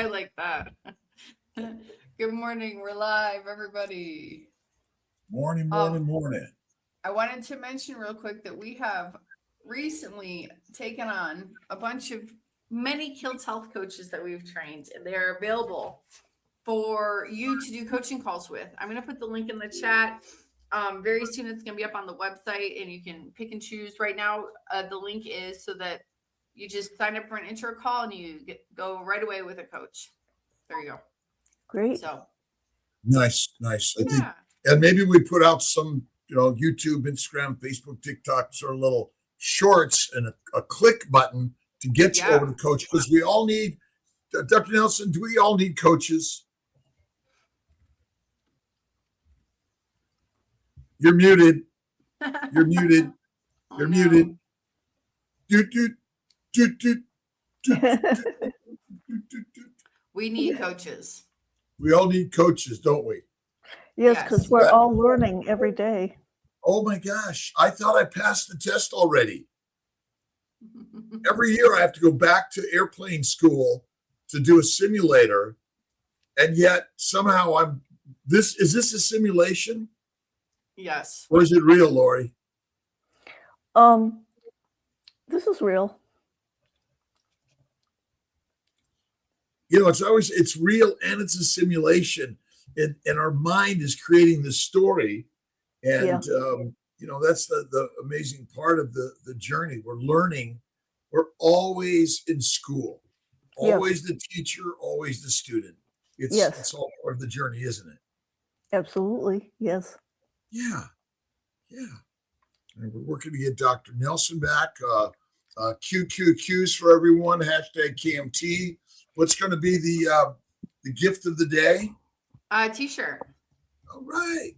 I like that. Good morning. We're live, everybody. Morning. I wanted to mention real quick that we have recently taken on many Kiltz health coaches that we've trained, and they are available for you to do coaching calls with. I'm going to put the link in the chat. Very soon it's going to be up on the website, and you can pick and choose. Right now, the link is so that you just sign up for an intro call and you go right away with a coach. There you go. Great. So nice. I think, and maybe we put out some, YouTube, Instagram, Facebook, TikTok, sort of little shorts and a click button to get you over to coach, because we all need, Dr. Nelson, do we all need coaches? You're muted. You're muted. You're muted. We need coaches. We all need coaches, don't we? Yes, because we're all learning every day. Oh my gosh, I thought I passed the test already. Every year I have to go back to airplane school to do a simulator, and yet somehow is this a simulation? Yes. Or is it real, Lori? This is real. It's real and it's a simulation, and our mind is creating the story. And, that's the amazing part of the journey. We're learning. We're always in school, always the teacher, always the student. It's all part of the journey, isn't it? Absolutely. Yes. Yeah. And we're working to get Dr. Nelson back. QQQs for everyone. #KMT. What's going to be the gift of the day? T-shirt. All right.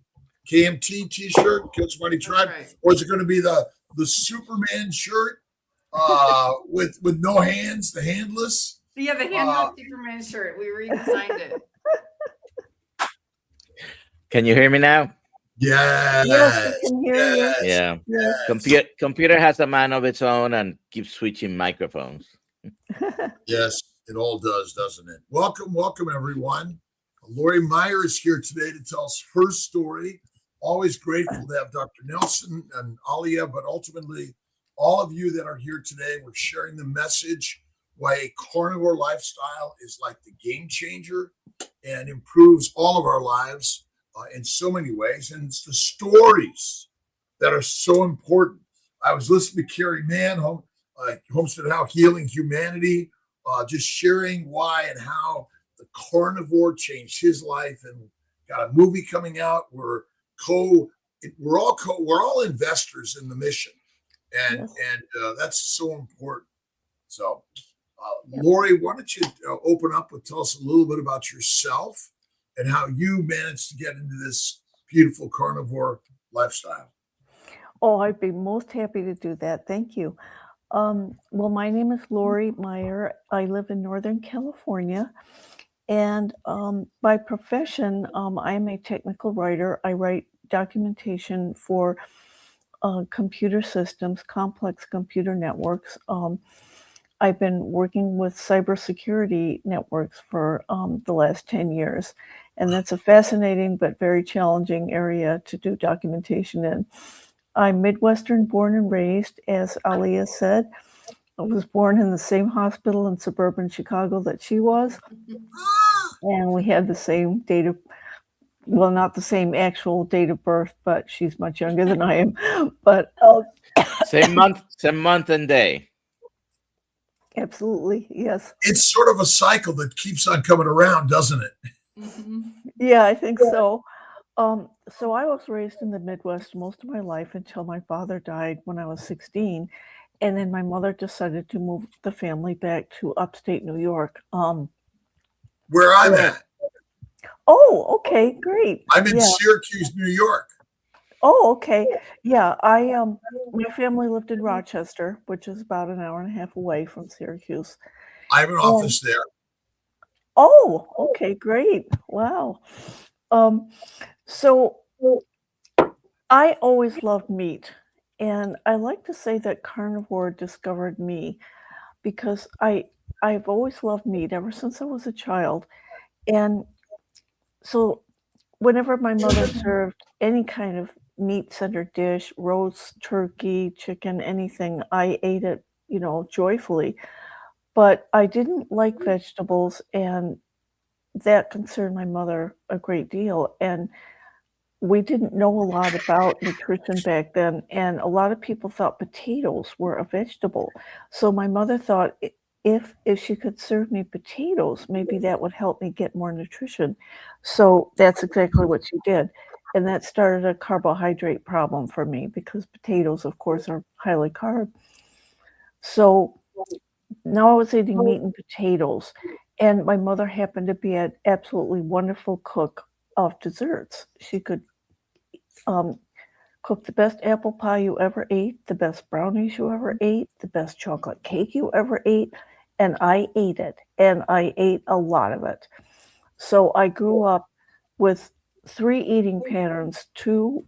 KMT T-shirt, Kiltz Money Tribe. Right. Or is it going to be the Superman shirt with no hands, the handless? Yeah, the handless Superman shirt. We redesigned it. Can you hear me now? Yes. Yes, we can hear you. Yeah. Yes. Computer has a mind of its own and keeps switching microphones. Yes, it all does, doesn't it? Welcome, everyone. Lori Meyer is here today to tell us her story. Always grateful to have Dr. Nelson and Alia, but ultimately all of you that are here today, we're sharing the message why a carnivore lifestyle is like the game changer and improves all of our lives in so many ways. And it's the stories that are so important. I was listening to Carrie Mann, Homestead How Healing Humanity, just sharing why and how the carnivore changed his life, and got a movie coming out. We're all investors in the mission, and that's so important. So, Lori, why don't you open up and tell us a little bit about yourself and how you managed to get into this beautiful carnivore lifestyle? Oh, I'd be most happy to do that. Thank you. Well, my name is Lori Meyer. I live in Northern California. And by profession, I'm a technical writer. I write documentation for computer systems, complex computer networks. I've been working with cybersecurity networks for the last 10 years. And that's a fascinating but very challenging area to do documentation in. I'm Midwestern born and raised, as Alia said. I was born in the same hospital in suburban Chicago that she was. And we had the same date of, well, not the same actual date of birth, but she's much younger than I am. But same month and day. Absolutely, yes. It's sort of a cycle that keeps on coming around, doesn't it? Mm-hmm. Yeah, I think so. So I was raised in the Midwest most of my life until my father died when I was 16. And then my mother decided to move the family back to upstate New York. Where I'm at. Oh, okay, great. I'm in Syracuse, New York. Oh, okay. Yeah, my family lived in Rochester, which is about an hour and a half away from Syracuse. I have an office there. Oh, okay, great. Wow. So I always loved meat, and I like to say that carnivore discovered me, because I I've always loved meat ever since I was a child. And so whenever my mother served any kind of meat-centered dish, roast, turkey, chicken, anything, I ate it, joyfully. But I didn't like vegetables, and that concerned my mother a great deal. And we didn't know a lot about nutrition back then, and a lot of people thought potatoes were a vegetable. So my mother thought if she could serve me potatoes, maybe that would help me get more nutrition. So that's exactly what she did. And that started a carbohydrate problem for me because potatoes, of course, are highly carb. So now I was eating meat and potatoes, and my mother happened to be an absolutely wonderful cook of desserts. She could cook the best apple pie you ever ate, the best brownies you ever ate, the best chocolate cake you ever ate, and I ate it, and I ate a lot of it. So I grew up with 3 eating patterns, 2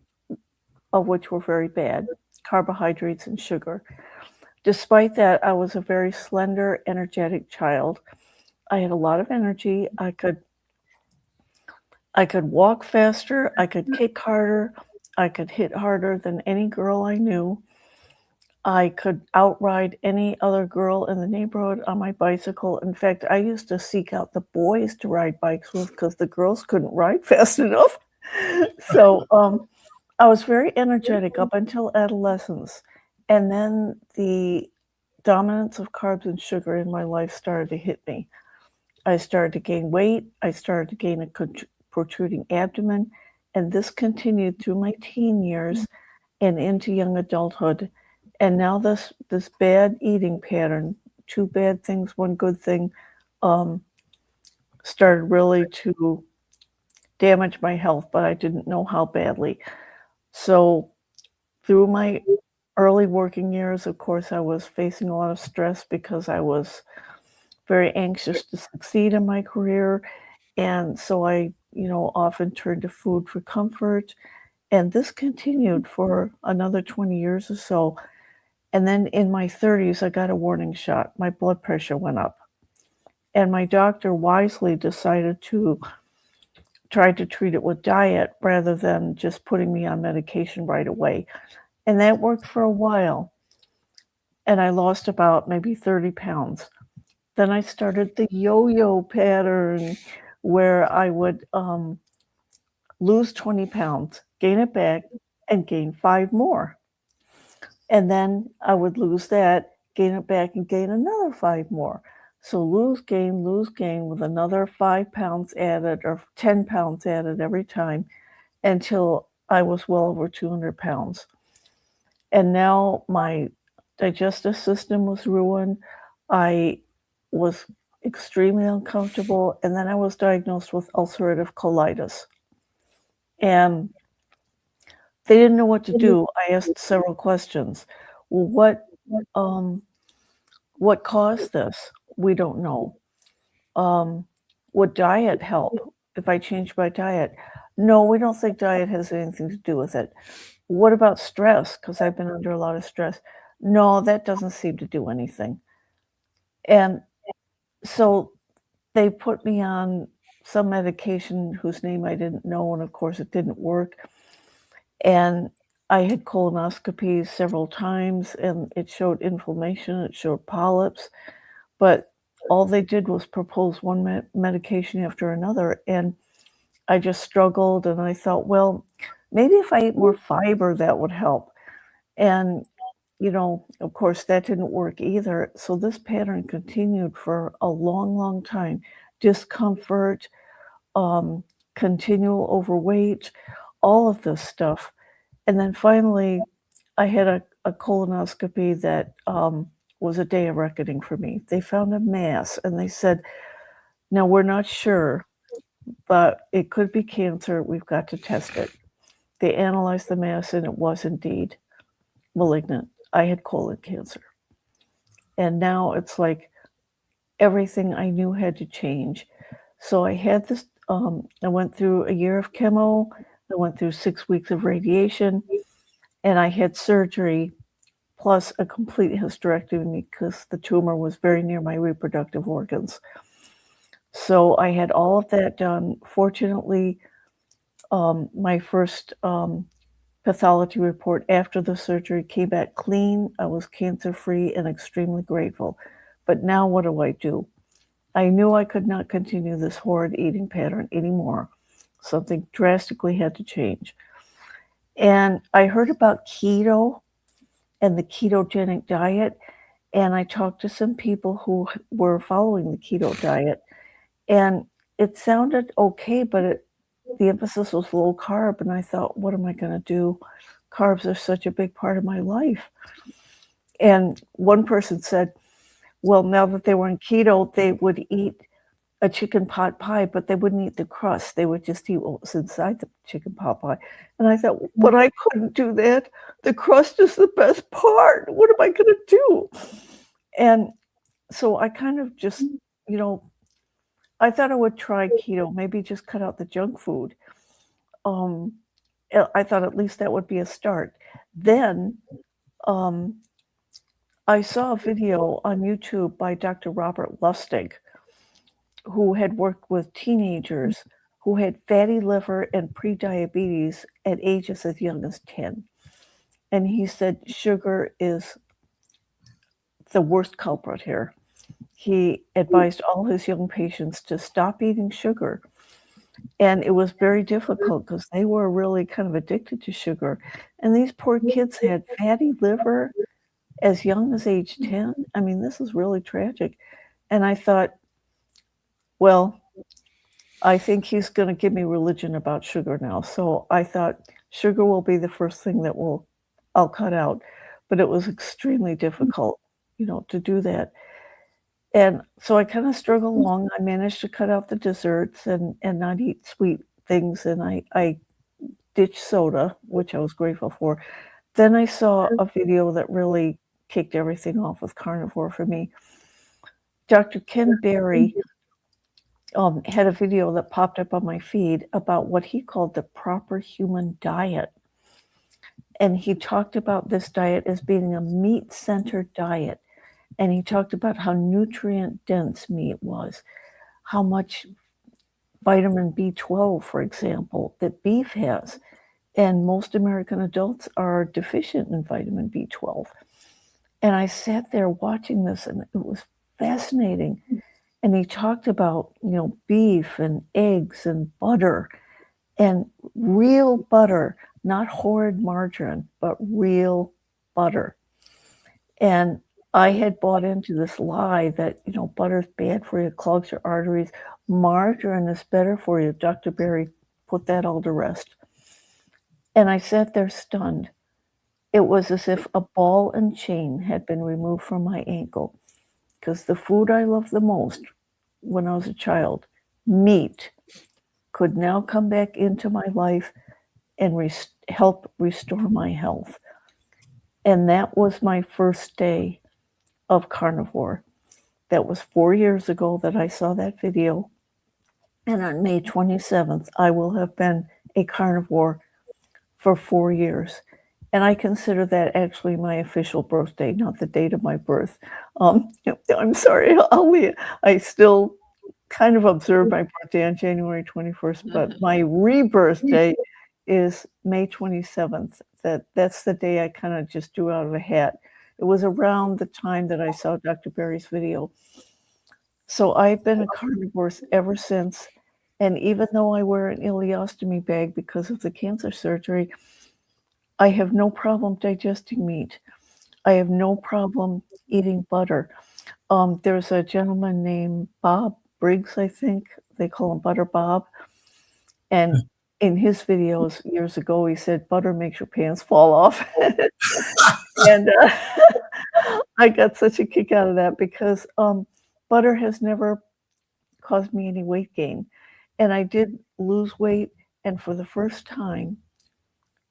of which were very bad, carbohydrates and sugar. Despite that, I was a very slender, energetic child. I had a lot of energy. I could walk faster, I could kick harder, I could hit harder than any girl I knew. I could outride any other girl in the neighborhood on my bicycle. In fact, I used to seek out the boys to ride bikes with because the girls couldn't ride fast enough. So, I was very energetic up until adolescence, and then the dominance of carbs and sugar in my life started to hit me. I started to gain weight, I started to gain a protruding abdomen, and this continued through my teen years and into young adulthood. And now this bad eating pattern, 2 bad things, 1 good thing, started really to damage my health, but I didn't know how badly. So through my early working years, of course, I was facing a lot of stress because I was very anxious to succeed in my career. And so I, often turned to food for comfort. And this continued for another 20 years or so. And then in my 30s, I got a warning shot. My blood pressure went up. And my doctor wisely decided to try to treat it with diet rather than just putting me on medication right away. And that worked for a while. And I lost about maybe 30 pounds. Then I started the yo-yo pattern where I would lose 20 pounds, gain it back, and gain 5 more. And then I would lose that, gain it back, and gain another 5 more. So lose, gain with another 5 pounds added or 10 pounds added every time until I was well over 200 pounds. And now my digestive system was ruined. I was extremely uncomfortable. And then I was diagnosed with ulcerative colitis. And they didn't know what to do. I asked several questions. Well, what caused this? We don't know. Would diet help if I changed my diet? No, we don't think diet has anything to do with it. What about stress? Because I've been under a lot of stress. No, that doesn't seem to do anything. And so they put me on some medication whose name I didn't know, and of course it didn't work. And I had colonoscopies several times, and it showed inflammation, it showed polyps, but all they did was propose one medication after another, and I just struggled, and I thought, well, maybe if I ate more fiber, that would help. And, of course, that didn't work either. So this pattern continued for a long, long time. Discomfort, continual overweight, all of this stuff. And then finally, I had a colonoscopy that was a day of reckoning for me. They found a mass, and they said, now we're not sure, but it could be cancer. We've got to test it. They analyzed the mass, and it was indeed malignant. I had colon cancer. And now it's like everything I knew had to change. So I had this, I went through a year of chemo, I went through 6 weeks of radiation, and I had surgery plus a complete hysterectomy because the tumor was very near my reproductive organs. So I had all of that done. Fortunately, my first pathology report after the surgery came back clean. I was cancer-free and extremely grateful. But now what do? I knew I could not continue this horrid eating pattern anymore. Something drastically had to change. And I heard about keto and the ketogenic diet, and I talked to some people who were following the keto diet, and it sounded okay, but the emphasis was low carb, and I thought, what am I going to do? Carbs are such a big part of my life. And one person said, well, now that they were on keto, they would eat a chicken pot pie, but they wouldn't eat the crust. They would just eat what was inside the chicken pot pie. And I thought, but I couldn't do that. The crust is the best part. What am I going to do? And so I kind of just, I thought I would try keto, maybe just cut out the junk food. I thought at least that would be a start. Then I saw a video on YouTube by Dr. Robert Lustig, who had worked with teenagers who had fatty liver and prediabetes at ages as young as 10. And he said sugar is the worst culprit here. He advised all his young patients to stop eating sugar. And it was very difficult because they were really kind of addicted to sugar. And these poor kids had fatty liver as young as age 10. I mean, this is really tragic. And I thought, well, I think he's going to give me religion about sugar now. So I thought sugar will be the first thing that I'll cut out. But it was extremely difficult, to do that. And so I kind of struggled along. I managed to cut out the desserts and not eat sweet things. And I ditched soda, which I was grateful for. Then I saw a video that really kicked everything off with carnivore for me. Dr. Ken Berry had a video that popped up on my feed about what he called the proper human diet. And he talked about this diet as being a meat-centered diet. And he talked about how nutrient-dense meat was, how much vitamin B12, for example, that beef has. And most American adults are deficient in vitamin B12. And I sat there watching this, and it was fascinating. And he talked about, beef and eggs and butter, and real butter, not horrid margarine, but real butter. And I had bought into this lie that, butter's bad for you, clogs your arteries. Margarine is better for you. Dr. Berry put that all to rest. And I sat there stunned. It was as if a ball and chain had been removed from my ankle, because the food I loved the most when I was a child, meat, could now come back into my life and help restore my health. And that was my first day of carnivore. That was 4 years ago that I saw that video. And on May 27th, I will have been a carnivore for 4 years. And I consider that actually my official birthday, not the date of my birth. I'm sorry, I still kind of observe my birthday on January 21st, but my rebirth day is May 27th. That's the day I kind of just drew out of a hat. It was around the time that I saw Dr. Berry's video. So I've been a carnivore ever since. And even though I wear an ileostomy bag because of the cancer surgery, I have no problem digesting meat. I have no problem eating butter. There's a gentleman named Bob Briggs, I think. They call him Butter Bob. And in his videos years ago, he said, butter makes your pants fall off. And I got such a kick out of that because butter has never caused me any weight gain. And I did lose weight. And for the first time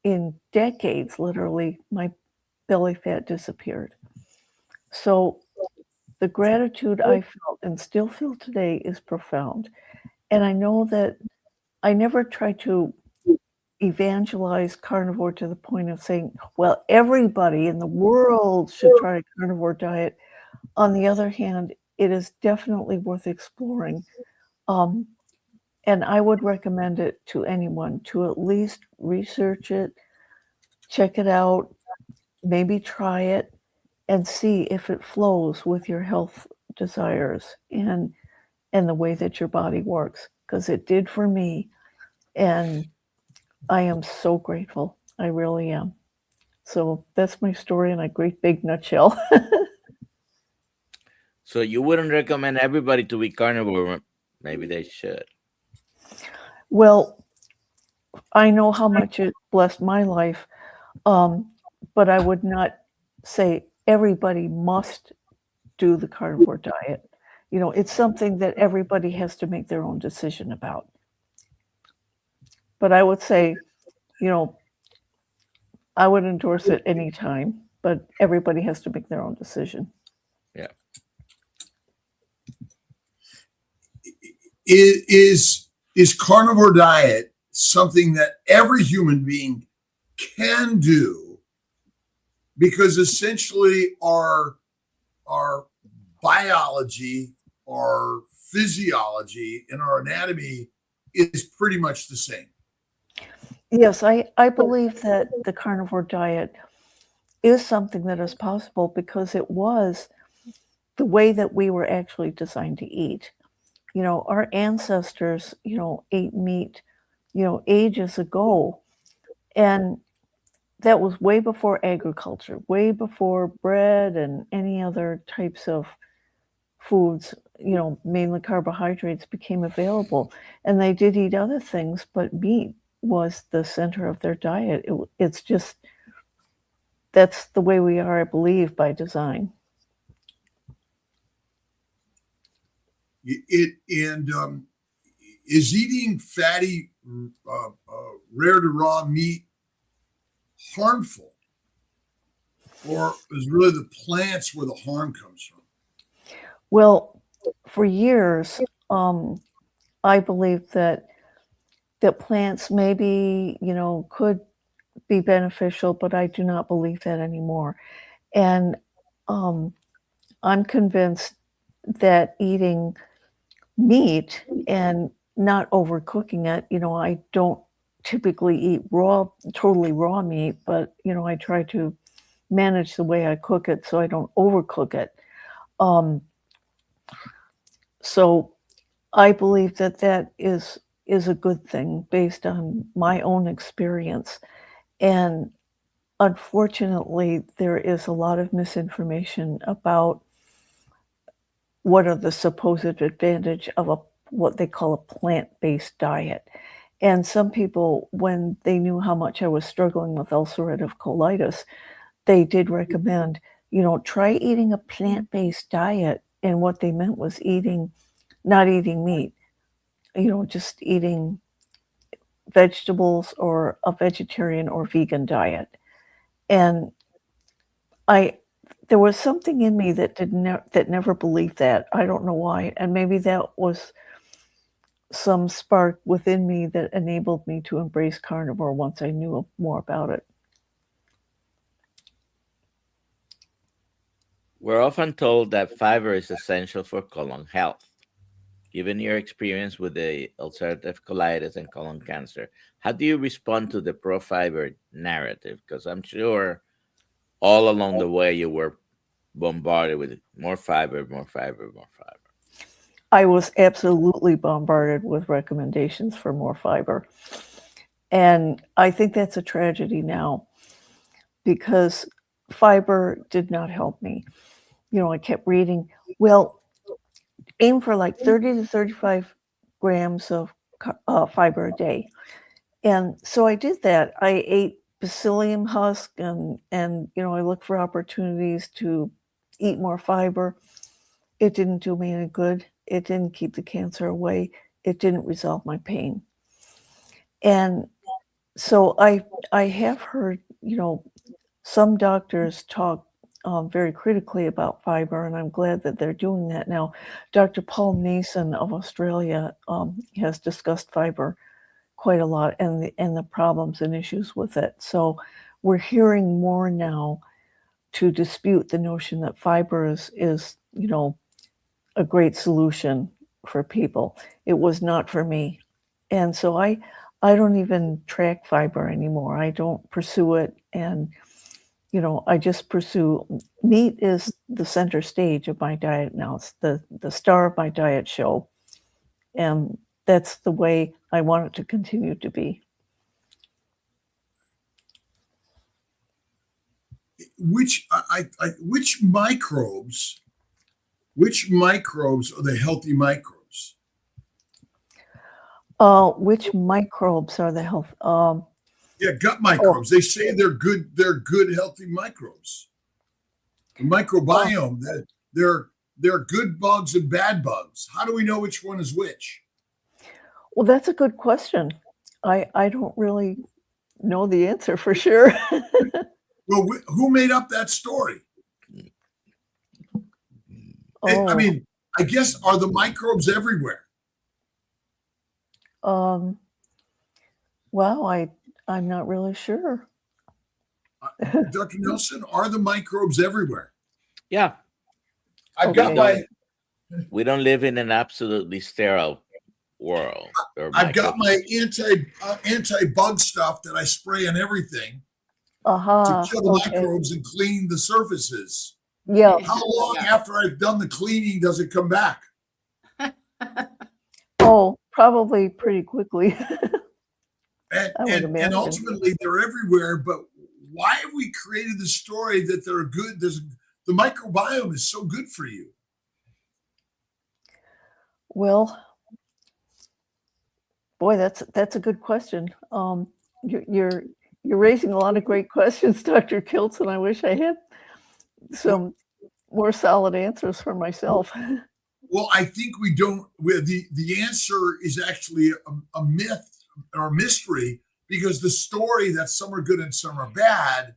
in decades, literally, my belly fat disappeared. So the gratitude I felt and still feel today is profound. And I know that I never try to evangelize carnivore to the point of saying, well, everybody in the world should try a carnivore diet. On the other hand, it is definitely worth exploring. And I would recommend it to anyone to at least research it, check it out, maybe try it, and see if it flows with your health desires and the way that your body works, because it did for me. And I am so grateful. I really am. So that's my story in a great big nutshell. So you wouldn't recommend everybody to be carnivore? Maybe they should. Well, I know how much it blessed my life, but I would not say everybody must do the carnivore diet. You know, it's something that everybody has to make their own decision about. But I would say, you know, I would endorse it anytime, but everybody has to make their own decision. Yeah. Is carnivore diet something that every human being can do? Because essentially our biology, our physiology, and our anatomy is pretty much the same. Yes, I believe that the carnivore diet is something that is possible because it was the way that we were actually designed to eat. You know, our ancestors, you know, ate meat, you know, ages ago. And that was way before agriculture, way before bread and any other types of foods, you know, mainly carbohydrates became available. And they did eat other things, but meat was the center of their diet. It's just, that's the way we are, I believe, by design. Is eating fatty, rare to raw meat harmful, or is really the plants where the harm comes from? Well, for years, I believed that plants maybe, you know, could be beneficial, but I do not believe that anymore. And I'm convinced that eating meat and not overcooking it, you know, I don't typically eat totally raw meat, but, you know, I try to manage the way I cook it so I don't overcook it. So I believe that that is a good thing based on my own experience. And unfortunately, there is a lot of misinformation about what are the supposed advantage of what they call a plant-based diet. And some people, when they knew how much I was struggling with ulcerative colitis, they did recommend, you know, try eating a plant-based diet. And what they meant was not eating meat, you know, just eating vegetables or a vegetarian or vegan diet. And there was something in me that that never believed that. I don't know why. And maybe that was some spark within me that enabled me to embrace carnivore once I knew more about it. We're often told that fiber is essential for colon health. Given your experience with the ulcerative colitis and colon cancer, how do you respond to the pro-fiber narrative? Because I'm sure all along the way you were bombarded with more fiber, more fiber, more fiber. I was absolutely bombarded with recommendations for more fiber. And I think that's a tragedy now because fiber did not help me. You know, I kept reading, well, aim for like 30 to 35 grams of fiber a day. And so I did that. I ate psyllium husk and you know, I looked for opportunities to eat more fiber. It didn't do me any good. It didn't keep the cancer away. It didn't resolve my pain. And so I have heard, you know, some doctors talk very critically about fiber, and I'm glad that they're doing that now. Dr. Paul Mason of Australia has discussed fiber quite a lot, and the problems and issues with it. So we're hearing more now to dispute the notion that fiber is a great solution for people. It was not for me. And so I don't even track fiber anymore. I don't pursue it. And, I just pursue meat is the center stage of my diet now. It's the star of my diet show. And that's the way I want it to continue to be. Which microbes are the healthy microbes? Which microbes are the health? Yeah, gut microbes. They say they're good, healthy microbes. The microbiome, they're good bugs and bad bugs. How do we know which one is which? Well, that's a good question. I don't really know the answer for sure. Well, who made up that story? I mean, I guess, are the microbes everywhere? Well, I'm not really sure. Dr. Nelson, are the microbes everywhere? Yeah. I've got my We don't live in an absolutely sterile world. I've got my anti-bug stuff that I spray on everything to kill the microbes and clean the surfaces. Yeah. How long after I've done the cleaning does it come back? Oh, probably pretty quickly. And ultimately they're everywhere, but why have we created the story that they're good? The microbiome is so good for you. Well, boy, that's a good question. You're raising a lot of great questions, Dr. Kiltz, and I wish I had some more solid answers for myself. Well, I think we don't. The answer is actually a myth or mystery, because the story that some are good and some are bad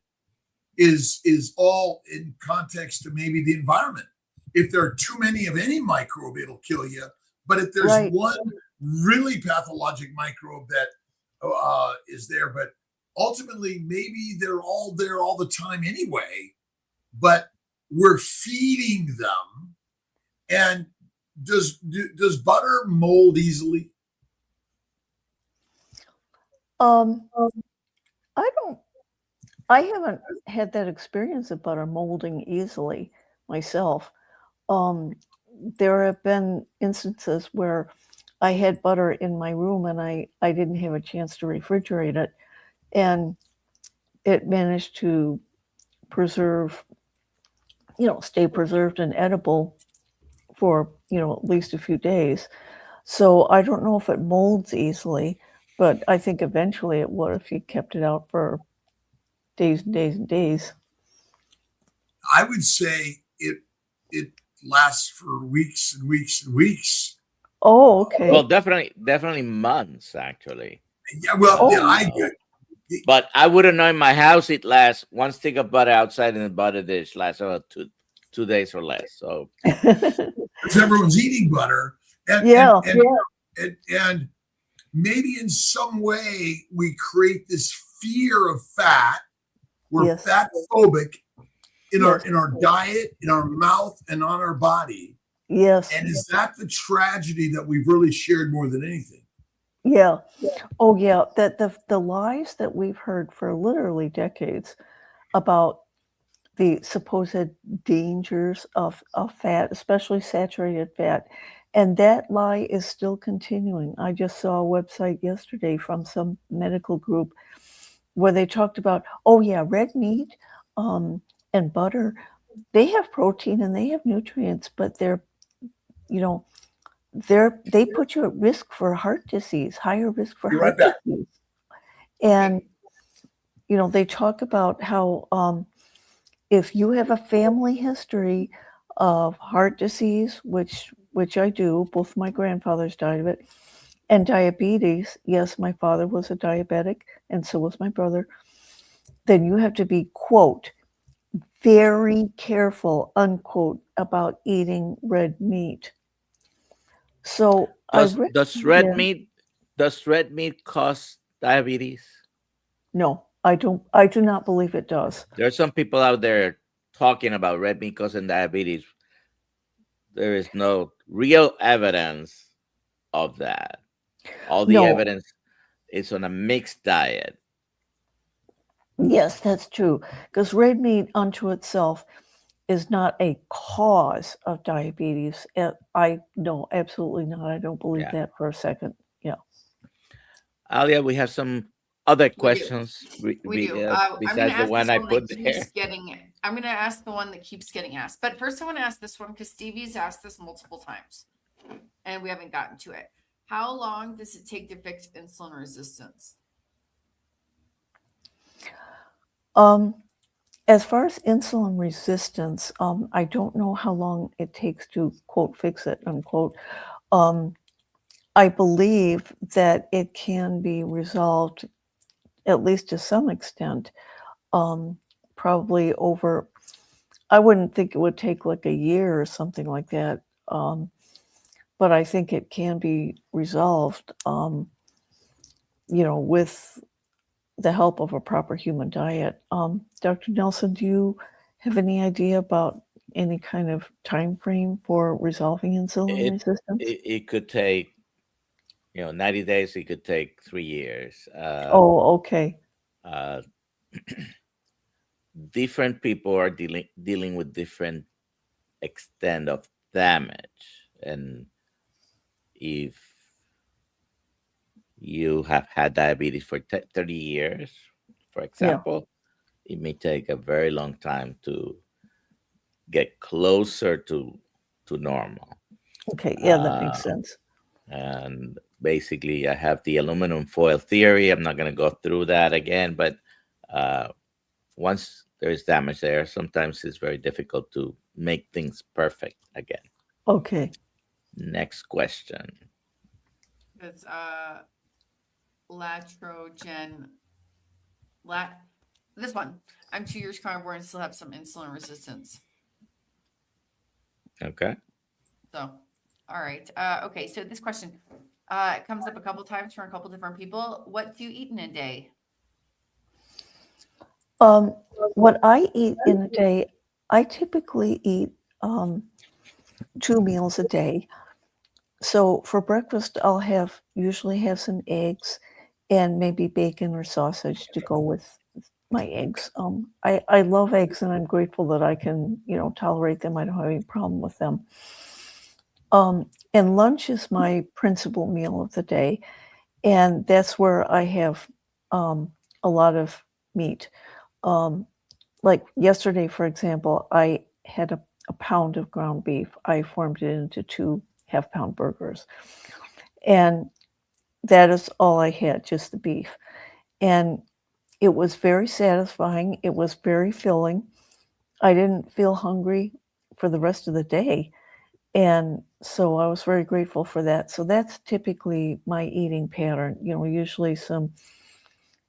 is all in context to maybe the environment. If there are too many of any microbe, it'll kill you. But if there's one really pathologic microbe that is there, but ultimately maybe they're all there all the time anyway, but we're feeding them. And does butter mold easily? I haven't had that experience of butter molding easily myself. There have been instances where I had butter in my room and I didn't have a chance to refrigerate it, and it managed to stay preserved and edible for, at least a few days. So I don't know if it molds easily, but I think eventually it would if you kept it out for days and days and days. I would say it lasts for weeks and weeks and weeks. Oh, okay. Well, definitely months, actually. Yeah, well, I get. But I wouldn't know in my house it lasts. One stick of butter outside in the butter dish lasts about two days or less. So because everyone's eating butter, and maybe in some way we create this fear of fat. We're fat phobic in our diet, in our mouth, and on our body. Yes. And is that the tragedy that we've really shared more than anything? Yeah. Oh, yeah. That the lies that we've heard for literally decades about the supposed dangers of fat, especially saturated fat, and that lie is still continuing. I just saw a website yesterday from some medical group where they talked about, red meat and butter, they have protein and they have nutrients, but they put you at risk for heart disease, higher risk for heart disease. And, they talk about how if you have a family history of heart disease, which I do, both my grandfathers died of it, and diabetes, yes, my father was a diabetic, and so was my brother, then you have to be, quote, very careful, unquote, about eating red meat. So does red meat Does red meat cause diabetes? No, I do not believe it does. There are some people out there talking about red meat causing diabetes. There is no real evidence of that. All the No, evidence is on a mixed diet. yes, that's true. Because red meat unto itself is not a cause of diabetes. No, absolutely not. I don't believe Yeah. that for a second. Yeah. Alia, we have some other We do. questions We do. I'm going besides to the ask one this I one put that there. keeps getting. I'm going to ask the one that keeps getting asked. But first, I want to ask this one because Stevie's asked this multiple times, and we haven't gotten to it. How long does it take to fix insulin resistance? As far as insulin resistance, I don't know how long it takes to quote fix it unquote. I believe that it can be resolved at least to some extent. Probably over. I wouldn't think it would take like a year or something like that. But I think it can be resolved. With the help of a proper human diet. Dr. Nelson, do you have any idea about any kind of time frame for resolving insulin It, resistance? it could take 90 days. It could take 3 years. Oh, okay. Uh, different people are dealing with different extent of damage, and if you have had diabetes for 30 years, for example, it may take a very long time to get closer to normal. Okay, yeah, that makes sense. And basically, I have the aluminum foil theory. I'm not going to go through that again, but once there is damage there, sometimes it's very difficult to make things perfect again. Okay. Next question. It's latrogen. This one. I'm 2 years carnivore and still have some insulin resistance. Okay. So, all right. Okay. So this question it comes up a couple times from a couple different people. What do you eat in a day? What I eat in a day, I typically eat 2 meals a day. So for breakfast, I'll usually have some eggs and maybe bacon or sausage to go with my eggs. I love eggs and I'm grateful that I can, tolerate them. I don't have any problem with them. And lunch is my principal meal of the day. And that's where I have a lot of meat. Like yesterday, for example, I had a pound of ground beef. I formed it into 2 half-pound burgers. And that is all I had, just the beef. And it was very satisfying. It was very filling. I didn't feel hungry for the rest of the day. And so I was very grateful for that. So that's typically my eating pattern, usually some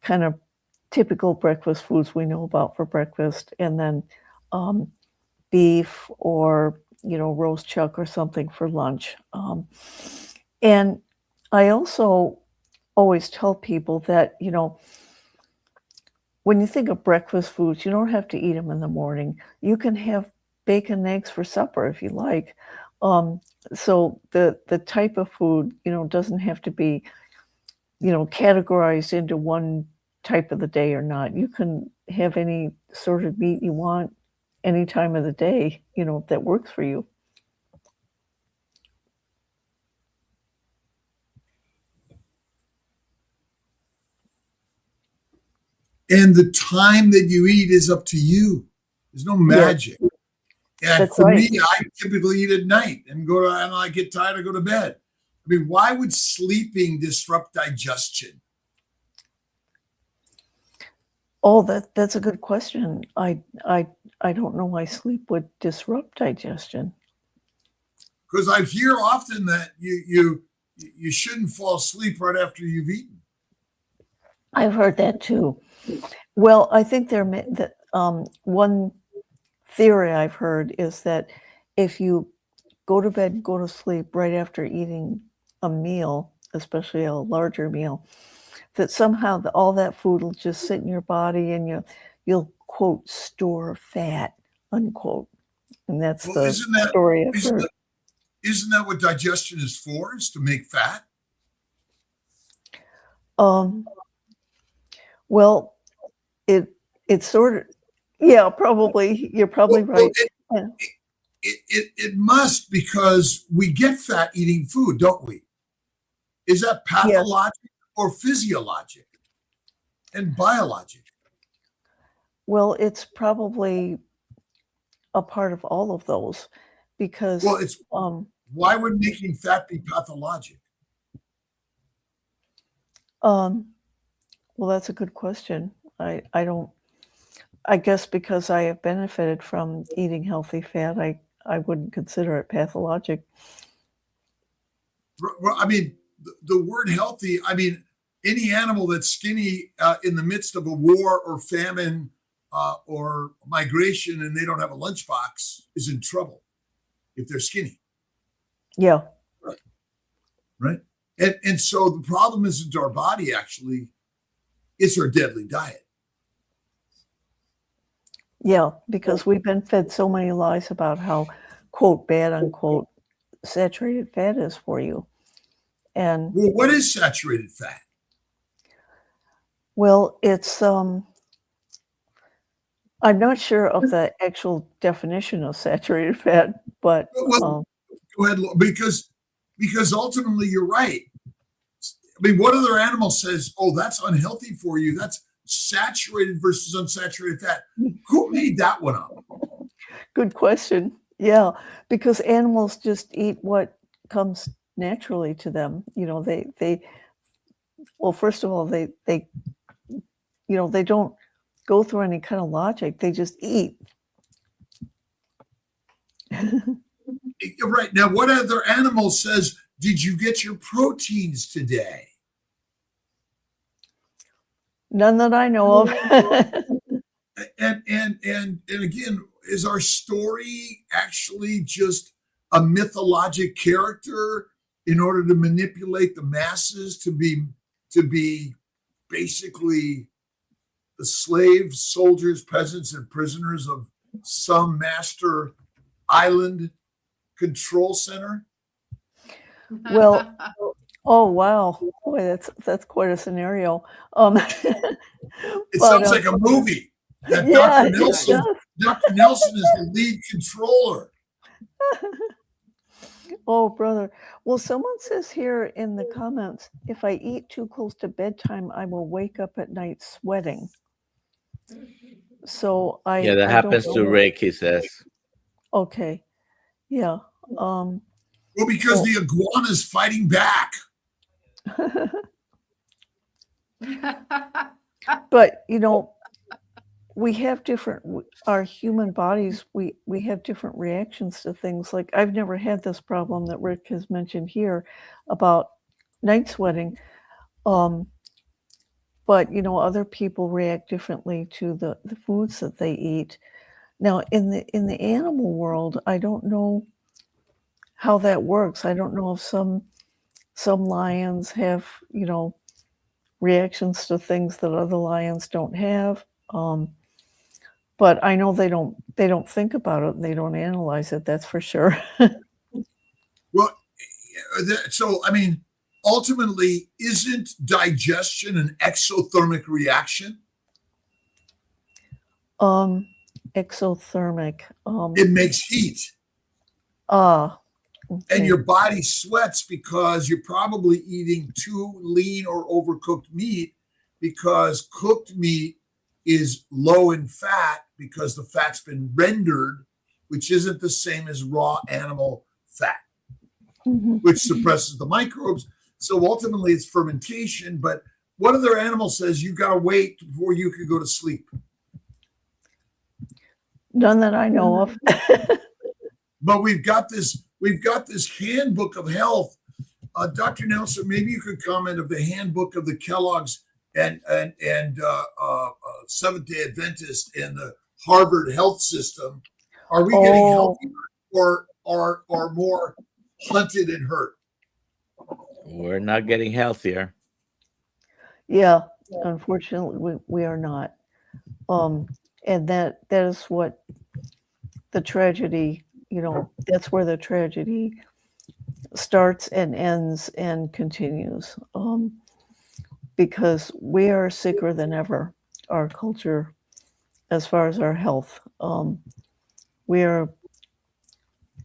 kind of typical breakfast foods we know about for breakfast, and then beef or, roast chuck or something for lunch. And I also always tell people that, when you think of breakfast foods, you don't have to eat them in the morning. You can have bacon and eggs for supper if you like. So the type of food, doesn't have to be, categorized into one type of the day or not. You can have any sort of meat you want any time of the day, that works for you. And the time that you eat is up to you. There's no magic. And That's for right. me, I typically eat at night and I get tired, I go to bed. I mean, why would sleeping disrupt digestion? Oh, that's a good question. I don't know why sleep would disrupt digestion. Because I hear often that you shouldn't fall asleep right after you've eaten. I've heard that too. Well, I think one theory I've heard is that if you go to bed and go to sleep right after eating a meal, especially a larger meal, that somehow all that food will just sit in your body and you'll quote store fat, unquote. And that's Well, the story I've isn't heard. that, isn't that what digestion is for? Is to make fat? Well, it's sort of, yeah, probably. You're probably right. It must, because we get fat eating food, don't we? Is that pathologic or physiologic and biologic? Well, it's probably a part of all of those, because why would making fat be pathologic? Well, that's a good question. I guess because I have benefited from eating healthy fat, I wouldn't consider it pathologic. I mean, the word healthy, I mean, any animal that's skinny in the midst of a war or famine or migration and they don't have a lunchbox is in trouble if they're skinny. Yeah. Right. And so the problem isn't our body, actually, it's our deadly diet. Yeah, because we've been fed so many lies about how, quote, bad, unquote, saturated fat is for you. And well, what is saturated fat? Well, it's I'm not sure of the actual definition of saturated fat, but go ahead, because ultimately you're right. I mean, what other animal says, oh, that's unhealthy for you? That's saturated versus unsaturated fat. Who made that one up? Good question. Yeah, because animals just eat what comes naturally to them. You know, well, first of all, they you know, they don't go through any kind of logic. They just eat. Right. Now, what other animal says, did you get your proteins today? None that I know of. and again, is our story actually just a mythologic character in order to manipulate the masses to be basically the slaves, soldiers, peasants, and prisoners of some master island control center? Well, oh wow, boy, that's quite a scenario. It sounds like a movie. That Yeah, Dr. Nelson is the lead controller. Oh, brother. Well, someone says here in the comments, if I eat too close to bedtime, I will wake up at night sweating. So yeah, that happens to Rick, he says. Okay. Yeah. Well, because the iguana is fighting back. But, you know, we have our human bodies, we have different reactions to things. Like, I've never had this problem that Rick has mentioned here about night sweating. But, you know, other people react differently to the foods that they eat. Now, in the animal world, I don't know how that works. I don't know if some lions have, you know, reactions to things that other lions don't have. But I know they don't think about it and they don't analyze it. That's for sure. Well, so I mean, ultimately, isn't digestion an exothermic reaction? Exothermic. It makes heat. Okay. And your body sweats because you're probably eating too lean or overcooked meat, because cooked meat is low in fat because the fat's been rendered, which isn't the same as raw animal fat, which suppresses the microbes. So ultimately it's fermentation. But what other animal says you got to wait before you can go to sleep? None that I know of. But we've got this handbook of health. Dr. Nelson, maybe you could comment of the handbook of the Kellogg's and Seventh-day Adventist and the Harvard health system. Are we getting healthier or more hunted and hurt? We're not getting healthier. Yeah, unfortunately, we are not. And that is what the tragedy, that's where the tragedy starts and ends and continues. Because we are sicker than ever, our culture, as far as our health. We are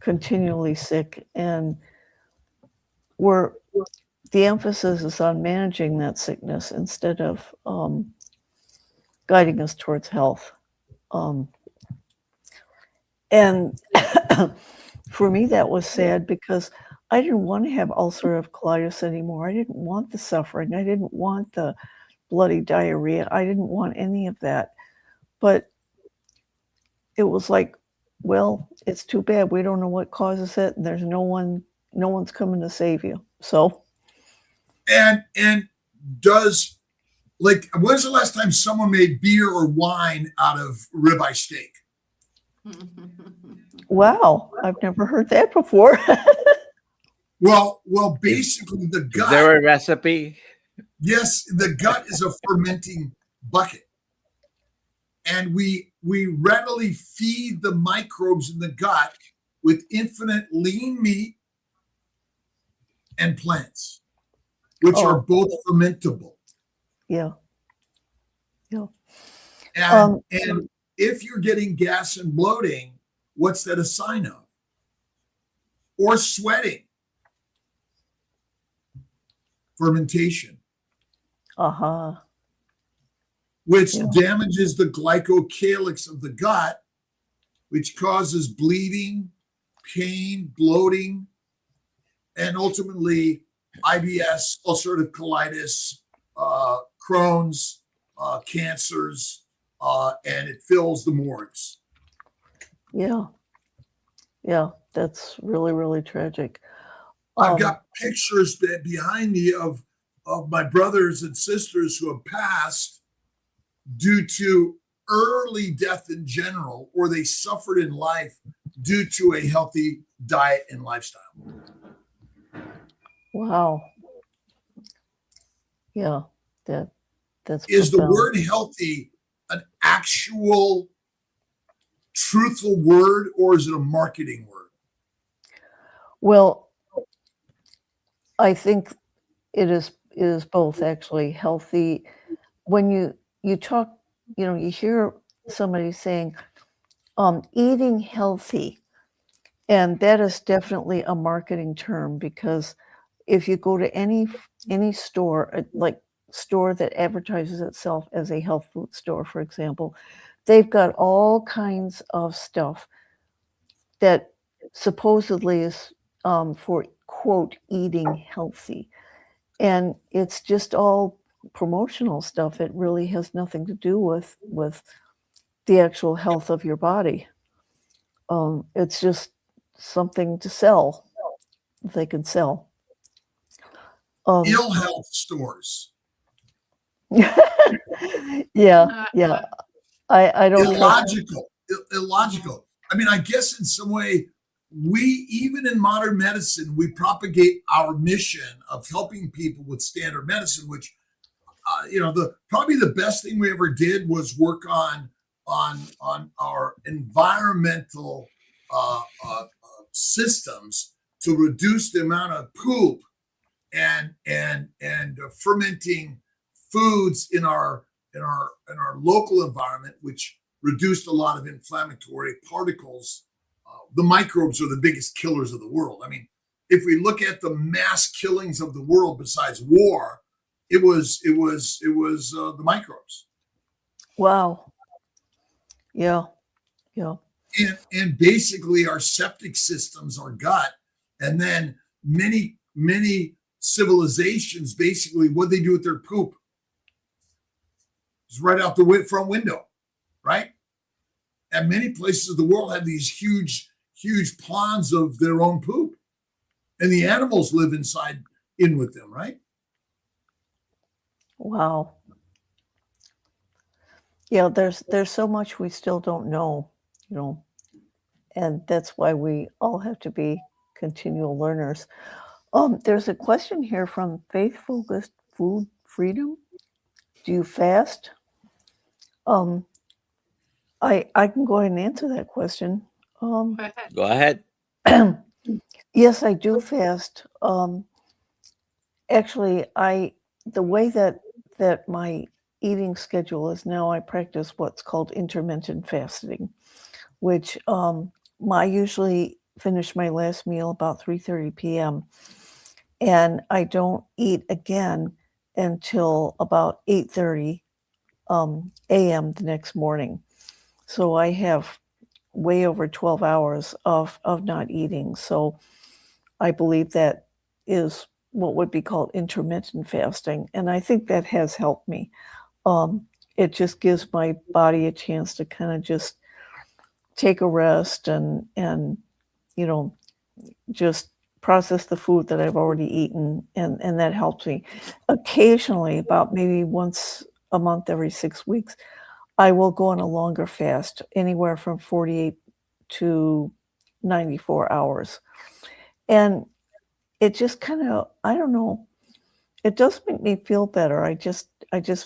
continually sick, and the emphasis is on managing that sickness instead of guiding us towards health. And for me, that was sad because I didn't want to have ulcerative colitis anymore. I didn't want the suffering. I didn't want the bloody diarrhea. I didn't want any of that. But it was like, well, it's too bad. We don't know what causes it, and there's no one's coming to save you. So, And does, like, when's the last time someone made beer or wine out of ribeye steak? wow, I've never heard that before. Well, basically the Is gut. there a recipe? Yes, the gut is a fermenting bucket. And we readily feed the microbes in the gut with infinite lean meat and plants, which are both fermentable. Yeah. And if you're getting gas and bloating, what's that a sign of? Or sweating. Fermentation. Which damages the glycocalyx of the gut, which causes bleeding, pain, bloating, and ultimately IBS, ulcerative colitis, Crohn's, cancers, and it fills the morgues. Yeah, that's really, really tragic. I've got pictures behind me of my brothers and sisters who have passed due to early death in general, or they suffered in life due to a healthy diet and lifestyle. Wow. Yeah, that's Is the profound. word healthy an actual truthful word, or is it a marketing word? Well, I think it is both, actually. Healthy. When you talk, you hear somebody saying, eating healthy, and that is definitely a marketing term, because if you go to any store, like store that advertises itself as a health food store, for example, they've got all kinds of stuff that supposedly is for, quote, eating healthy. And it's just all promotional stuff. It really has nothing to do with the actual health of your body. It's just something to sell. They can sell. Ill health stores. Yeah. I don't Illogical. I mean, I guess in some way, we, even in modern medicine, we propagate our mission of helping people with standard medicine, which, probably the best thing we ever did was work on our environmental systems to reduce the amount of poop and fermenting foods in our local environment, which reduced a lot of inflammatory particles. The microbes are the biggest killers of the world. I mean, if we look at the mass killings of the world besides war, it was the microbes. Wow. Yeah. And basically our septic systems, our gut, and then many civilizations, basically what they do with their poop is right out the front window, right? And many places of the world have these huge ponds of their own poop, and the animals live in with them, right? Wow. Yeah, there's so much we still don't know, and that's why we all have to be continual learners. There's a question here from Faith Focused Food Freedom. Do you fast? I can go ahead and answer that question. Go ahead. Go ahead. Yes, I do fast. Actually, the way that my eating schedule is now, I practice what's called intermittent fasting, which I usually finish my last meal about 3:30 p.m. and I don't eat again until about 8:30 a.m. the next morning. So I have way over 12 hours of not eating. So I believe that is what would be called intermittent fasting. And I think that has helped me. It just gives my body a chance to kind of just take a rest and just process the food that I've already eaten. And that helps me. Occasionally, about maybe once a month, every 6 weeks, I will go on a longer fast, anywhere from 48 to 94 hours. And it just kind of, I don't know, it does make me feel better. I just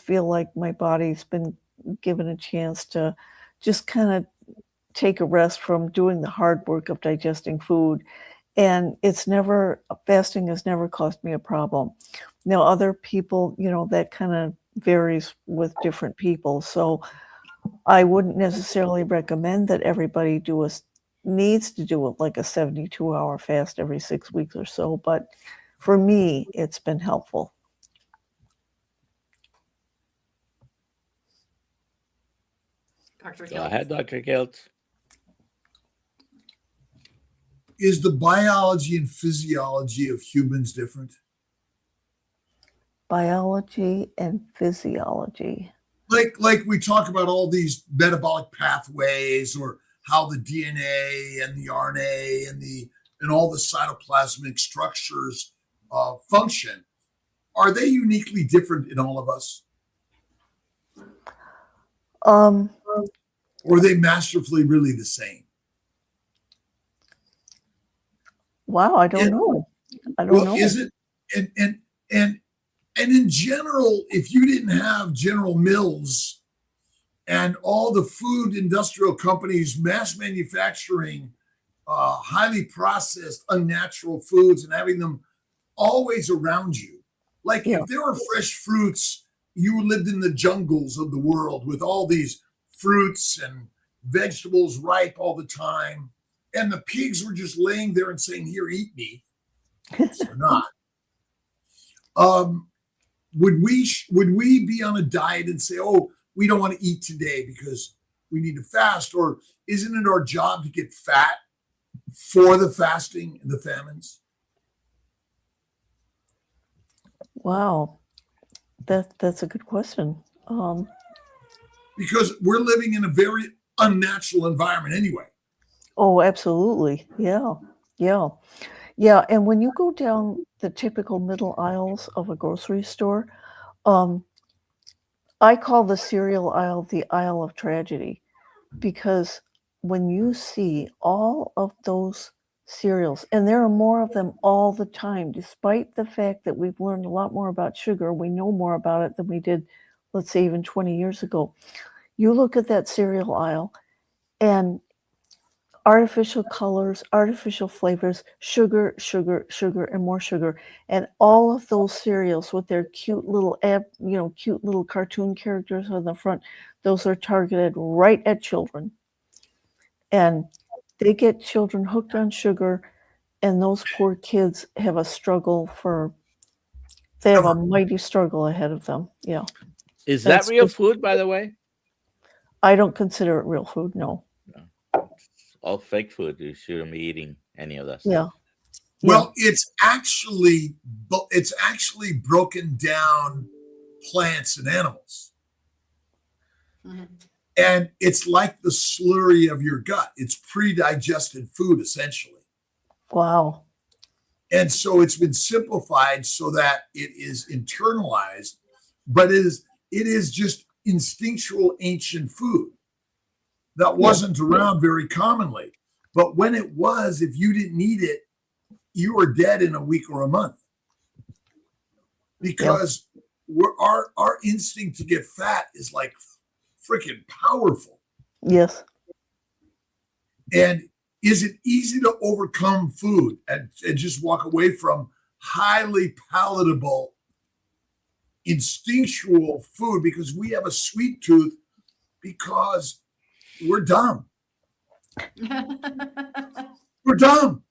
feel like my body's been given a chance to just kind of take a rest from doing the hard work of digesting food. And fasting has never caused me a problem. Now, other people, that kind of varies with different people. So I wouldn't necessarily recommend that everybody needs to do it like a 72-hour fast every 6 weeks or so. But for me, it's been helpful. Dr. Go Kiltz. ahead, Dr. Kiltz. Is the biology and physiology of humans different? Biology and physiology. Like we talk about all these metabolic pathways, or how the DNA and the RNA and all the cytoplasmic structures function. Are they uniquely different in all of us? Or are they masterfully really the same? Wow, I don't know. I don't know. Is it? And in general, if you didn't have General Mills and all the food industrial companies mass manufacturing highly processed, unnatural foods and having them always around you, like if there were fresh fruits, you lived in the jungles of the world with all these fruits and vegetables ripe all the time, and the pigs were just laying there and saying, "Here, eat me," or not. Would we be on a diet and say, "Oh, we don't want to eat today because we need to fast"? Or isn't it our job to get fat for the fasting and the famines? Wow, that's a good question. Because we're living in a very unnatural environment anyway. Oh, absolutely. Yeah. And when you go down the typical middle aisles of a grocery store, I call the cereal aisle the aisle of tragedy, because when you see all of those cereals, and there are more of them all the time, despite the fact that we've learned a lot more about sugar, we know more about it than we did, let's say, even 20 years ago. You look at that cereal aisle and artificial colors, artificial flavors, sugar, and more sugar. And all of those cereals with their cute little cartoon characters on the front, those are targeted right at children. And they get children hooked on sugar, and those poor kids have a mighty struggle ahead of them. Yeah. Is that real food, by the way? I don't consider it real food, no. All fake food. You shouldn't be eating any of that. Yeah. Well, it's actually broken down plants and animals. Mm-hmm. And it's like the slurry of your gut. It's pre-digested food, essentially. Wow. And so it's been simplified so that it is internalized, but it is just instinctual ancient food that wasn't around very commonly. But when it was, if you didn't eat it, you are dead in a week or a month, because our instinct to get fat is like freaking powerful. Yes. And is it easy to overcome food and just walk away from highly palatable, instinctual food because we have a sweet tooth because we're dumb? We're dumb.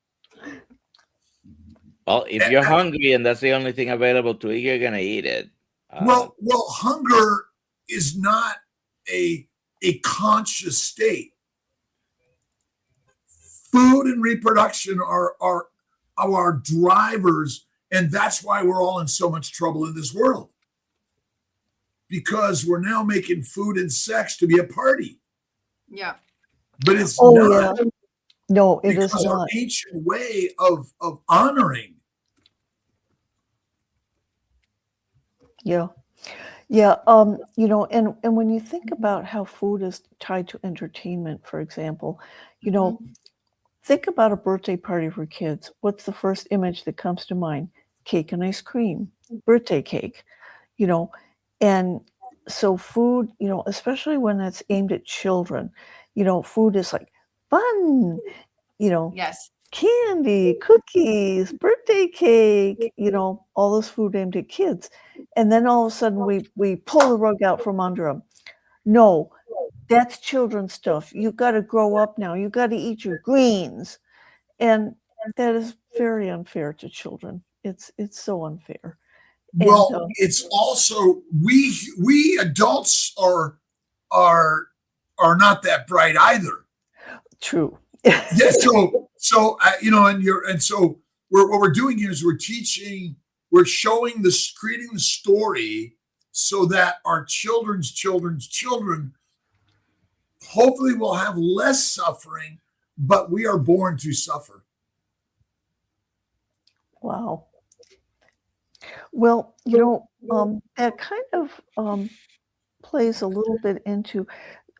Well, if you're hungry and that's the only thing available to eat, you're gonna eat it. Well, hunger is not a conscious state. Food and reproduction are our drivers, and that's why we're all in so much trouble in this world. Because we're now making food and sex to be a party. Yeah. But it's Oh, not. yeah. No, it is Because our not. ancient way of honoring. Yeah. Yeah. You know, and when you think about how food is tied to entertainment, for example, you know, think about a birthday party for kids. What's the first image that comes to mind? Cake and ice cream, birthday cake, you know. And so food, you know, especially when it's aimed at children, you know, food is like fun, you know, Yes. candy, cookies, birthday cake, you know, all this food aimed at kids. And then all of a sudden we pull the rug out from under them. No, that's children's stuff. You got to grow up now. You got to eat your greens. And that is very unfair to children. It's so unfair. Well, it's also we adults are not that bright either. True. Yeah. So you know, and so what we're doing here is we're teaching, we're showing creating the story so that our children's children hopefully will have less suffering, but we are born to suffer. Wow. Well, you know, that kind of plays a little bit into,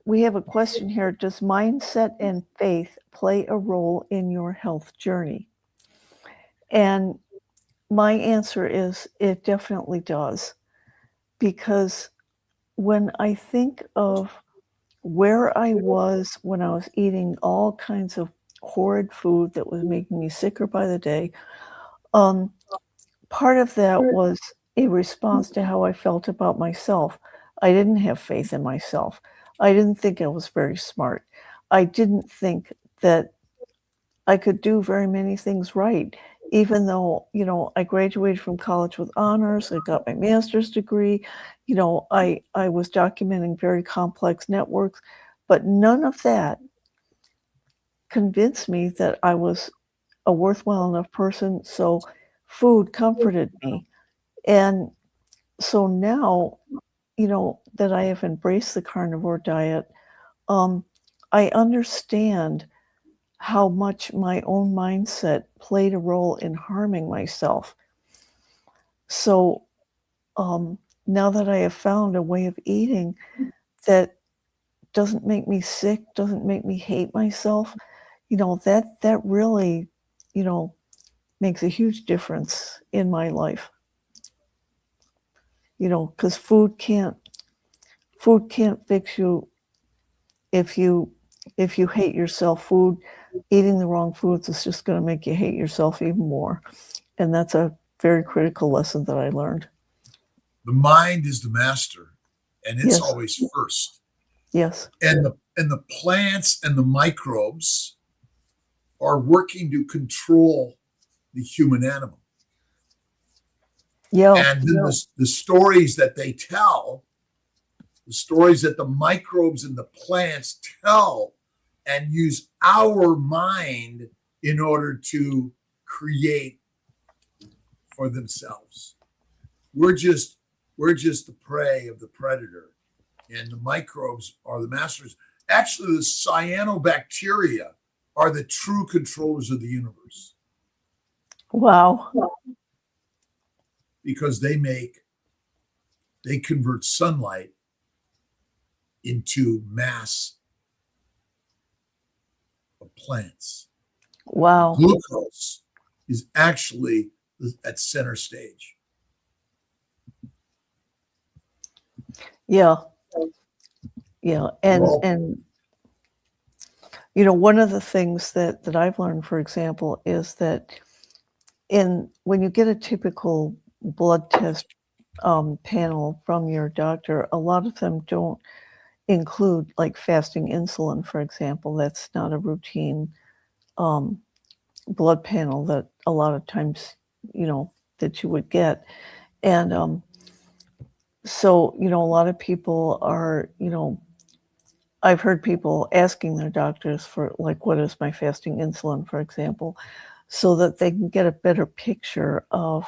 we have a question here. Does mindset and faith play a role in your health journey? And my answer is it definitely does. Because when I think of where I was when I was eating all kinds of horrid food that was making me sicker by the day, part of that was a response to how I felt about myself. I didn't have faith in myself. I didn't think I was very smart. I didn't think that I could do very many things right, even though, you know, I graduated from college with honors. I got my master's degree. You know, I was documenting very complex networks, but none of that convinced me that I was a worthwhile enough person. So food comforted me. And so now, you know, that I have embraced the carnivore diet, I understand how much my own mindset played a role in harming myself. So now that I have found a way of eating that doesn't make me sick, doesn't make me hate myself, you know, that really, you know, makes a huge difference in my life. You know, because food can't fix you if you hate yourself. Eating the wrong foods is just going to make you hate yourself even more. And that's a very critical lesson that I learned. The mind is the master, and it's Yes. always first. Yes. And the plants and the microbes are working to control the human animal. Yeah. And then the stories that they tell, the stories that the microbes and the plants tell and use our mind in order to create for themselves. We're just the prey of the predator, and the microbes are the masters. Actually, the cyanobacteria are the true controllers of the universe. Wow. Because they convert sunlight into mass of plants. Wow. Glucose is actually at center stage. Yeah. Yeah. And you know, one of the things that I've learned, for example, is that when you get a typical blood test panel from your doctor, a lot of them don't include like fasting insulin, for example. That's not a routine blood panel that a lot of times, you know, that you would get. And so, you know, a lot of people are, you know, I've heard people asking their doctors for like, what is my fasting insulin, for example, so that they can get a better picture of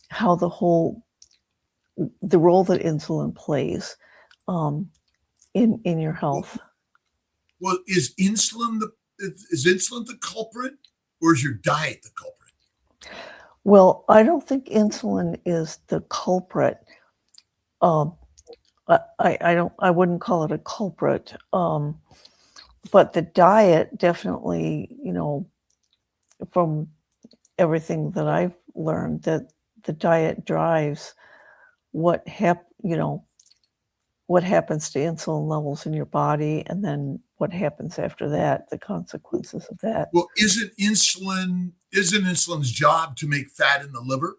how the role that insulin plays in your health. Well, is insulin the culprit, or is your diet the culprit? Well, I don't think insulin is the culprit. I wouldn't call it a culprit. But the diet definitely, you know, from everything that I've learned, that the diet drives what happens to insulin levels in your body, and then what happens after that, the consequences of that. Well, isn't insulin's job to make fat in the liver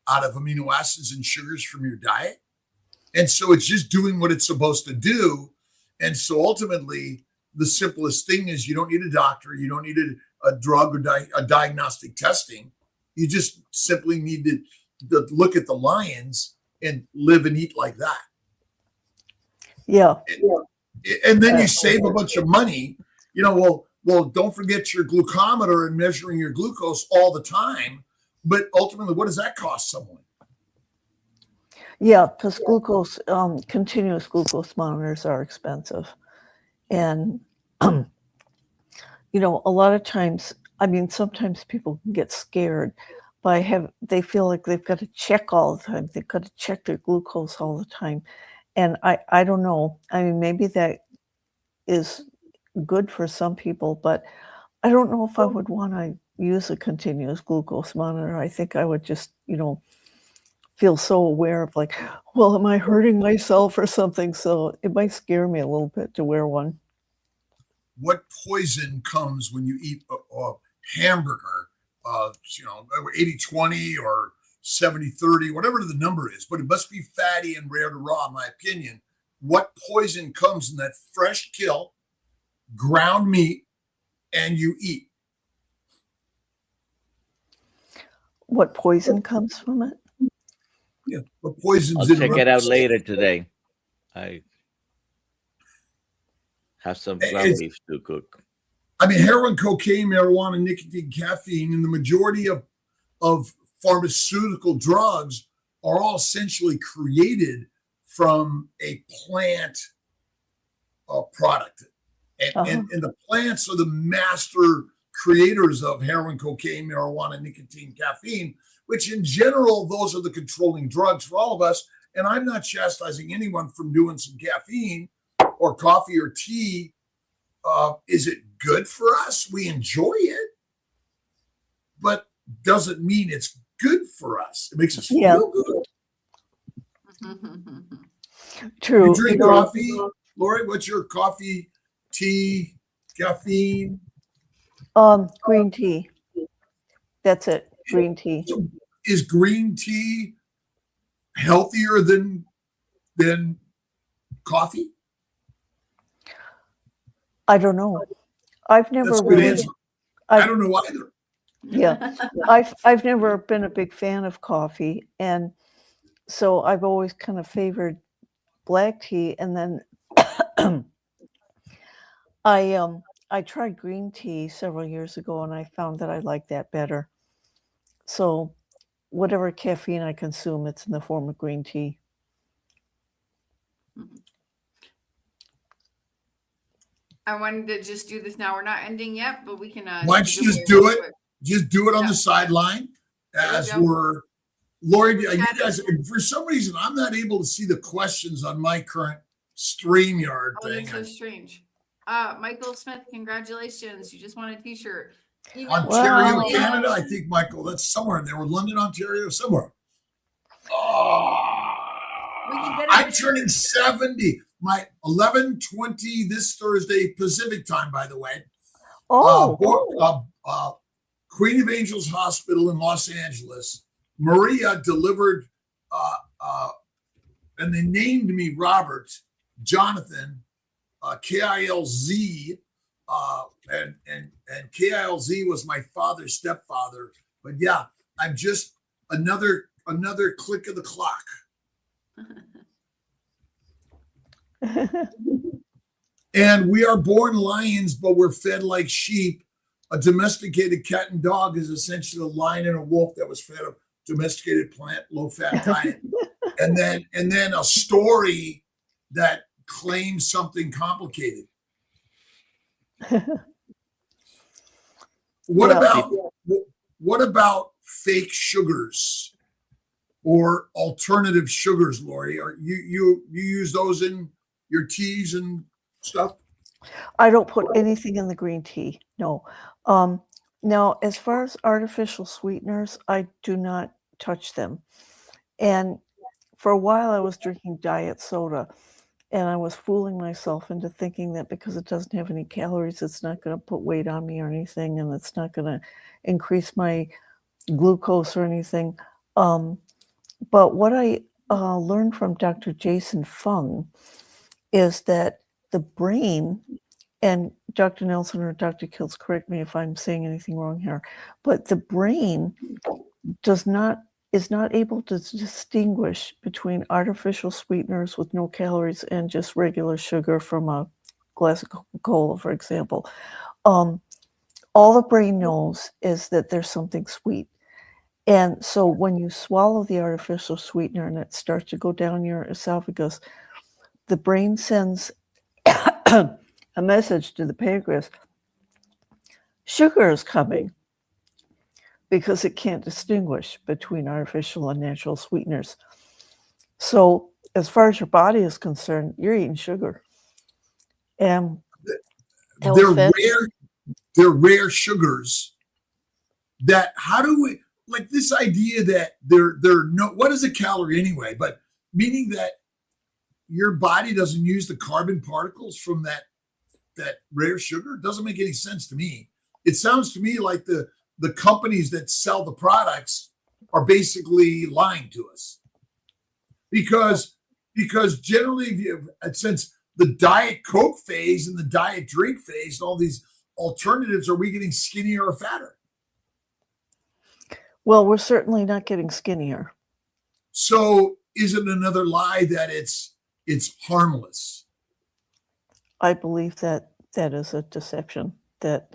out of amino acids and sugars from your diet? And so it's just doing what it's supposed to do. And so ultimately, the simplest thing is you don't need a doctor, you don't need a drug or a diagnostic testing. You just simply need to look at the lions and live and eat like that. Yeah. And then you save a bunch of money. You know, well, don't forget your glucometer and measuring your glucose all the time. But ultimately, what does that cost someone? Yeah, because continuous glucose monitors are expensive. And, you know, a lot of times, I mean, sometimes people can get scared they feel like they've got to check all the time. They've got to check their glucose all the time. And I don't know. I mean, maybe that is good for some people, but I don't know if I would want to use a continuous glucose monitor. I think I would just, you know, feel so aware of like, well, am I hurting myself or something? So it might scare me a little bit to wear one. What poison comes when you eat a hamburger, you know, 80-20 or 70-30, whatever the number is, but it must be fatty and rare to raw, in my opinion. What poison comes in that fresh kill, ground meat, and you eat? What poison comes from it? Yeah, what poison's I'll in check it out later today. I have some ground beef to cook. I mean, heroin, cocaine, marijuana, nicotine, caffeine, and the majority of pharmaceutical drugs are all essentially created from a plant product. And the plants are the master creators of heroin, cocaine, marijuana, nicotine, caffeine, which in general, those are the controlling drugs for all of us. And I'm not chastising anyone from doing some caffeine or coffee or tea. Is it good for us? We enjoy it, but doesn't mean it's good for us. It makes us feel good. True. You drink coffee, Lori? What's your coffee, tea, caffeine? Green tea. That's it. Green tea. So is green tea healthier than coffee? I don't know. I've never That's a good really. answer. I don't know either. Yeah, I've never been a big fan of coffee, and so I've always kind of favored black tea. And then I tried green tea several years ago, and I found that I like that better. So whatever caffeine I consume, it's in the form of green tea. I wanted to just do this now. We're not ending yet, but we can. Why don't you just do it? Just do it on the sideline as we're. Lori, you guys, for some reason, I'm not able to see the questions on my current StreamYard thing. That's so strange. Michael Smith, congratulations. You just won a t-shirt. Even Ontario, Wow. Canada. I think, Michael, that's somewhere in there. Or London, Ontario, somewhere. Oh, We can get it I'm for turning 70. My 11:20 this Thursday Pacific time, by the way. Oh, Queen of Angels Hospital in Los Angeles. Maria delivered, and they named me Robert Jonathan, KILZ, and KILZ was my father's stepfather. But yeah, I'm just another click of the clock. And we are born lions, but we're fed like sheep. A domesticated cat and dog is essentially a lion and a wolf that was fed a domesticated plant, low-fat diet. and then a story that claims something complicated. What about fake sugars or alternative sugars, Lori? Are you use those in your teas and stuff? I don't put anything in the green tea. No. Now, as far as artificial sweeteners, I do not touch them. And for a while, I was drinking diet soda, and I was fooling myself into thinking that because it doesn't have any calories, it's not going to put weight on me or anything, and it's not going to increase my glucose or anything. But what I learned from Dr. Jason Fung is that the brain, and Dr. Nelson or Dr. Kiltz, correct me if I'm saying anything wrong here, but the brain is not able to distinguish between artificial sweeteners with no calories and just regular sugar from a glass of Coca-Cola, for example. All the brain knows is that there's something sweet. And so when you swallow the artificial sweetener and it starts to go down your esophagus, the brain sends a message to the pancreas, sugar is coming, because it can't distinguish between artificial and natural sweeteners. So as far as your body is concerned, you're eating sugar. And they're rare sugars that, how do we, like this idea that they're no, what is a calorie anyway? But meaning that your body doesn't use the carbon particles from that rare sugar doesn't make any sense to me. It sounds to me like the companies that sell the products are basically lying to us, because generally, since the Diet Coke phase and the diet drink phase and all these alternatives, are we getting skinnier or fatter? Well, we're certainly not getting skinnier. So is it another lie that it's harmless? I believe that is a deception, that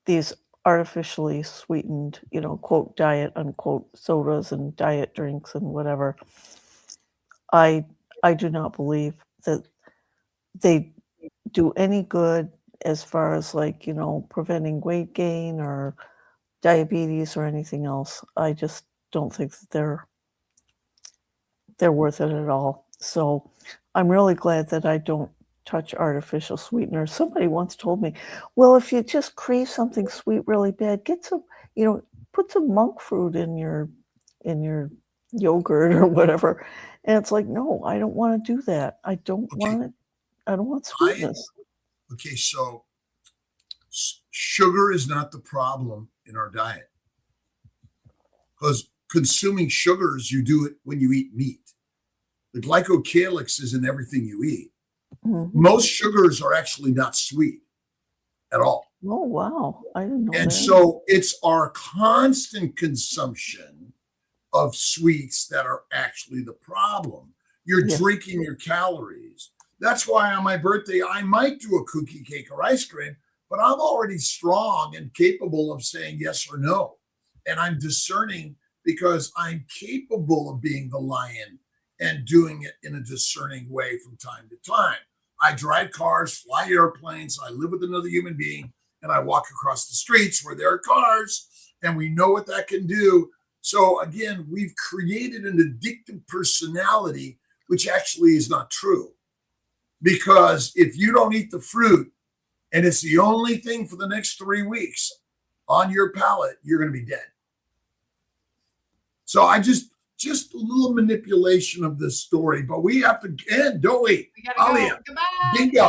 these artificially sweetened, quote, diet, unquote, sodas and diet drinks and whatever, I do not believe that they do any good as far as preventing weight gain or diabetes or anything else. I just don't think that they're worth it at all. So I'm really glad that I don't touch artificial sweeteners. Somebody once told me, well, if you just crave something sweet really bad, get some, put some monk fruit in your yogurt or whatever. And it's like, no, I don't want to do that. I don't want it. I don't want sweetness. Okay, so sugar is not the problem in our diet, because consuming sugars, you do it when you eat meat. The glycocalyx is in everything you eat. Mm-hmm. Most sugars are actually not sweet at all. Oh, wow. I didn't know and that. So it's our constant consumption of sweets that are actually the problem. You're drinking your calories. That's why on my birthday, I might do a cookie, cake, or ice cream, but I'm already strong and capable of saying yes or no. And I'm discerning because I'm capable of being the lion and doing it in a discerning way from time to time. I drive cars, fly airplanes, I live with another human being, and I walk across the streets where there are cars, and we know what that can do. So again, we've created an addictive personality, which actually is not true. Because if you don't eat the fruit, and it's the only thing for the next 3 weeks on your palate, you're going to be dead. So I just a little manipulation of this story, but we have to end, don't we? We gotta go. Alia, Goodbye. bingo.